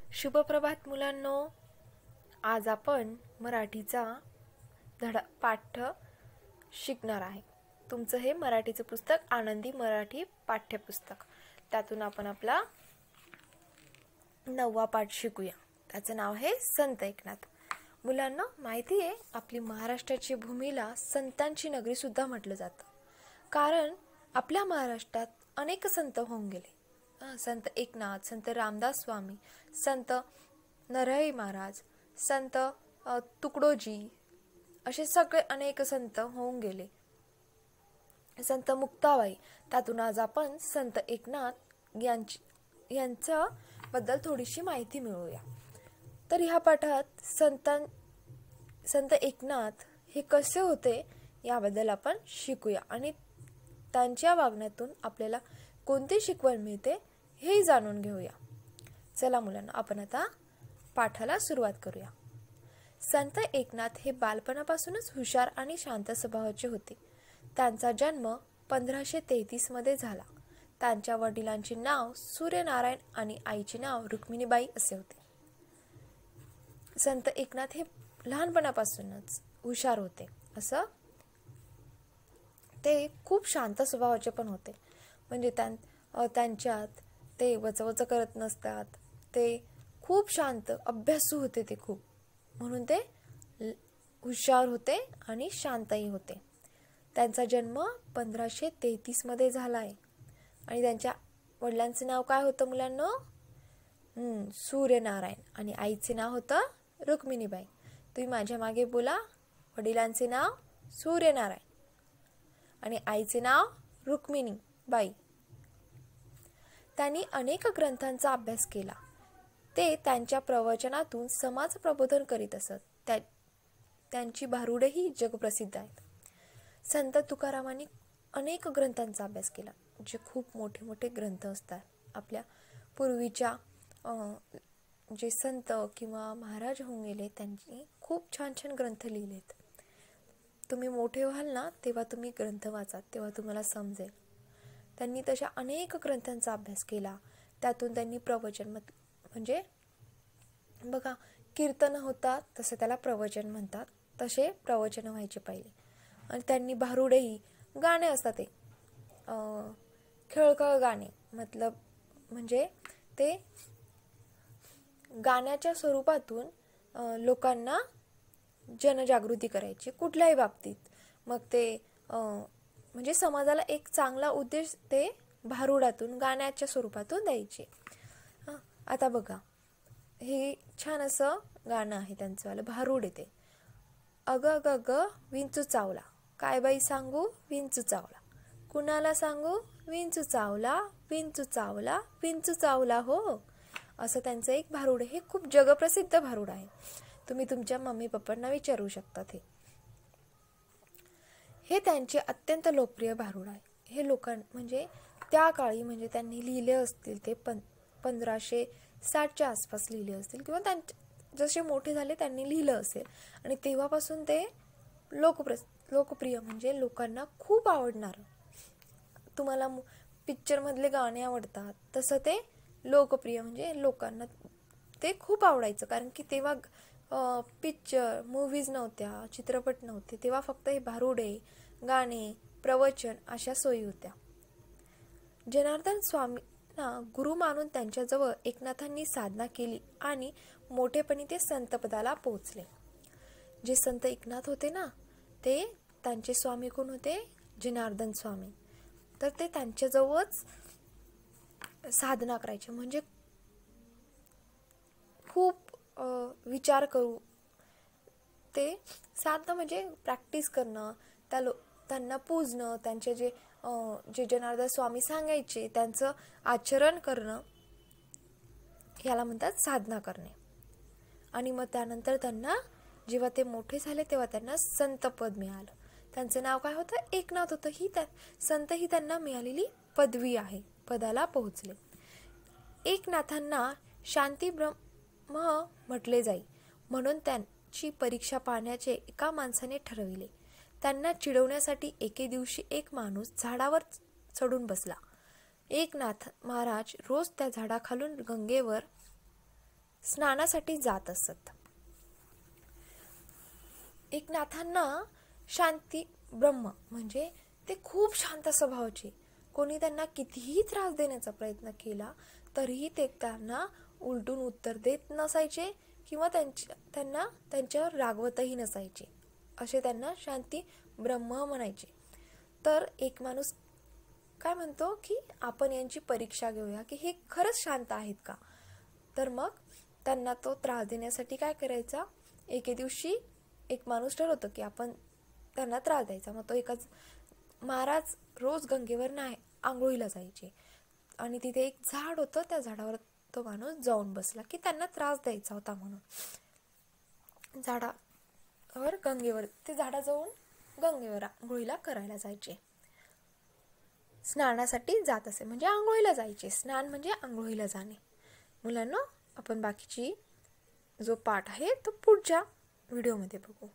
शुभप्रभात मुलांनो. आज आपण मराठीचा पाठ शिकणार आहे. तुमचं हे मराठीचं पुस्तक आनंदी मराठी पाठ्यपुस्तक. त्यातून आपण आपला 9वा पाठ शिकूया. त्याचं नाव आहे संत एकनाथ. मुलांना माहिती आहे, आपली महाराष्ट्राची भूमीला संतांची नगरी सुद्धा म्हटलं जातं. कारण आपल्या महाराष्ट्रात अनेक संत होऊन गेले. संत एकनाथ, संत रामदास स्वामी, संत नरहरी महाराज, संत तुकडोजी, असे सगळे अनेक संत होऊन गेले. संत मुक्ताबाई. त्यातून आज आपण संत एकनाथ यांच्या बद्दल थोडीशी माहिती मिळवूया. तर ह्या पाठात संत एकनाथ हे कसे होते याबद्दल आपण शिकूया आणि त्यांच्या वागण्यातून आपल्याला कोणती शिकवण मिळते हे जाणून घेऊया. चला मुलांना, आपण आता पाठाला सुरुवात करूया. संत एकनाथ हे बालपणापासूनच हुशार आणि शांत स्वभावाचे होते. त्यांचा जन्म 1533 मध्ये झाला. त्यांच्या वडिलांचे नाव सूर्यनारायण आणि आईचे नाव रुक्मिणीबाई असे होते. संत एकनाथ हे लहानपणापासूनच हुशार होते. असं ते खूप शांत स्वभावाचे पण होते. म्हणजे त्यांच्यात ते वचवच करत नसतात. ते खूप शांत अभ्यासू होते. ते खूप, म्हणून ते हुशार होते आणि शांतही होते. त्यांचा जन्म 1533 मध्ये झाला आहे. आणि त्यांच्या वडिलांचे नाव काय होतं मुलांना? सूर्यनारायण. आणि आईचे नाव होतं रुक्मिणीबाई. तुम्ही माझ्या मागे बोला. वडिलांचे नाव सूर्यनारायण आणि आईचे नाव रुक्मिणीबाई. त्यांनी अनेक ग्रंथांचा अभ्यास केला. ते त्यांच्या प्रवचनातून समाज प्रबोधन करीत असत. त्यांची भारुडेही जगप्रसिद्ध आहेत. संत तुकारामांनी अनेक ग्रंथांचा अभ्यास केला, जे खूप मोठे मोठे ग्रंथ असतात. आपल्या पूर्वीच्या जे संत किंवा महाराज होऊन गेले, त्यांनी खूप छान छान ग्रंथ लिहिलेत. तुम्ही मोठे व्हाल ना, तेव्हा तुम्ही ग्रंथ वाचा, तेव्हा तुम्हाला समजेल. त्यांनी तशा अनेक ग्रंथांचा अभ्यास केला. त्यातून त्यांनी प्रवचन, म्हणजे बघा, कीर्तन होतात तसं त्याला प्रवचन म्हणतात, तसे प्रवचन व्हायचे पहिले. आणि त्यांनी भारुडेही गाणे असतात, ते खेळखळ गाणे, म्हणजे ते गाण्याच्या स्वरूपातून लोकांना जनजागृती करायची कुठल्याही बाबतीत. मग ते म्हणजे समाजाला एक चांगला उद्देश ते भारुडातून, गाण्याच्या स्वरूपातून द्यायचे. आता बघा, हे छान असं गाणं आहे त्यांचं वालं, भारूड येते. अग अग अग विंचू चावला, काय बाई सांगू विंचू चावला, कुणाला सांगू विंचू चावला, विंचू चावला, विंचू चावला हो. असं त्यांचं एक भारूड आहे. हे खूप जगप्रसिद्ध भारूड आहे. तुम्ही तुमच्या मम्मी पप्पांना विचारू शकता. हे त्यांचे अत्यंत लोकप्रिय भारूड आहे. हे म्हणजे त्या काळी, म्हणजे त्यांनी लिहिले असतील ते 1560च्या आसपास लिहिले असतील, किंवा जसे मोठे झाले त्यांनी लिहिलं असेल. आणि तेव्हापासून ते लोकप्रिय, म्हणजे लोकांना खूप आवडणार. तुम्हाला पिक्चरमधले गाणे आवडतात, तसं ते लोकप्रिय, म्हणजे लोकांना ते खूप आवडायचं. कारण की तेव्हा पिक्चर, मूवीज नव्हत्या, चित्रपट नव्हते. तेव्हा फक्त हे भारुडे, गाणे, प्रवचन अशा सोयी होत्या. जनार्दन स्वामींना गुरु मानून त्यांच्याजवळ एकनाथांनी साधना केली आणि मोठेपणी ते संतपदाला पोहोचले. जे संत एकनाथ होते ना, ते त्यांचे स्वामी कोण होते? जनार्दन स्वामी. तर ते त्यांच्याजवळच साधना करायचे. म्हणजे खूप विचार करू, ते साधना म्हणजे प्रॅक्टिस करणं, त्यांना पूजणं, त्यांचे जे जनार्दन स्वामी सांगायचे त्यांचं आचरण करणं, याला म्हणतात साधना करणे. आणि मग त्यानंतर त्यांना, जेव्हा ते मोठे झाले, तेव्हा त्यांना संतपद मिळालं. त्यांचं नाव काय होतं? एकनाथ होतं. संत ही त्यांना मिळालेली पदवी आहे. पदाला पोहोचले. एकनाथांना शांती ब्रह्म म्हटले जाई, म्हणून त्यांची परीक्षा पाहण्याचे एका माणसाने ठरविले. त्यांना चिडवण्यासाठी एके दिवशी एक माणूस झाडावर चढून बसला. एकनाथ महाराज रोज त्या झाडाखालून गंगेवर स्नानासाठी जात असत. एकनाथांना शांती ब्रह्म म्हणजे ते खूप शांत स्वभावाचे. कोणी त्यांना कितीही त्रास देण्याचा प्रयत्न केला तरीही ते त्यांना उलटून उत्तर देत नसायचे किंवा त्यांना त्यांच्यावर रागवतही नसायचे. असे त्यांना शांती ब्रह्म म्हणायचे. तर एक माणूस काय म्हणतो की आपण यांची परीक्षा घेऊया की हे खरंच शांत आहेत का. तर मग त्यांना तो त्रास देण्यासाठी काय करायचा, एके दिवशी एक माणूस ठरवतो की आपण त्यांना त्रास द्यायचा. मग तो महाराज रोज गंगेवर आंघोळीला जायचे आणि तिथे एक झाड होतं, त्या झाडावर तो माणूस जाऊन बसला की त्यांना त्रास द्यायचा होता म्हणून. गंगेवर ते झाडाजवळ गंगेवर आंघोळीला करायला जायचे. स्नानासाठी जात असे म्हणजे आंघोळीला जायचे. स्नान म्हणजे आंघोळीला जाणे. मुलांनो, आपण बाकीची जो पाठ आहे तो पुढच्या व्हिडिओमध्ये बघू.